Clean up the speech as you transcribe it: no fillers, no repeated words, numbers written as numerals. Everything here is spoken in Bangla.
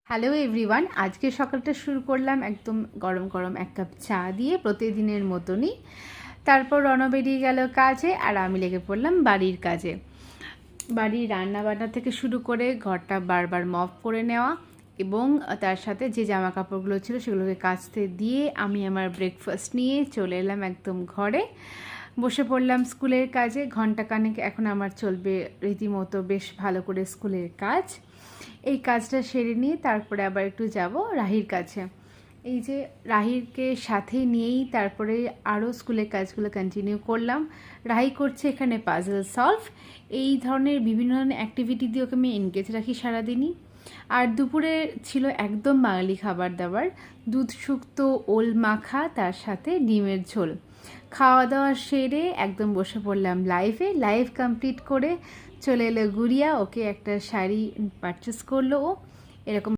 হ্যালো এভরিওয়ান, আজকে সকালটা শুরু করলাম একদম গরম গরম এক কাপ চা দিয়ে প্রতিদিনের মতনই। তারপর রণ বেরিয়ে গেল কাজে আর আমি লেগে পড়লাম বাড়ির কাজে। বাড়ির রান্না বান্না থেকে শুরু করে ঘরটা বারবার মপ করে নেওয়া এবং তার সাথে যে জামা কাপড়গুলো ছিল সেগুলোকে কাচতে দিয়ে আমি আমার ব্রেকফাস্ট নিয়ে চলে এলাম একদম ঘরে। বসে পড়লাম স্কুলের কাজে। ঘণ্টাখানেক এখন আমার চলবে রীতিমতো বেশ ভালো করে স্কুলের কাজ। এই কাজটা সেরে নিয়ে তারপরে আবার একটু যাব রাহির কাছে। এই যে রাহিকে সাথে নিয়েই তারপরে আরও স্কুলের কাজগুলো কন্টিনিউ করলাম। রাহি করছে এখানে পাজল সলভ। এই ধরনের বিভিন্ন ধরনের অ্যাক্টিভিটি দিয়ে ওকে আমি এনগেজ রাখি সারাদিনই। আর দুপুরে ছিল একদম বাঙালি খাবার দাবার, দুধ শুক্তো, ওল মাখা, তার সাথে ডিমের ঝোল। খাওয়া দাওয়া সেরে একদম বসে পড়লাম লাইভ কমপ্লিট করে চলে এলো গুড়িয়া। ওকে একটা শাড়ি পারচেস করলো ও এরকম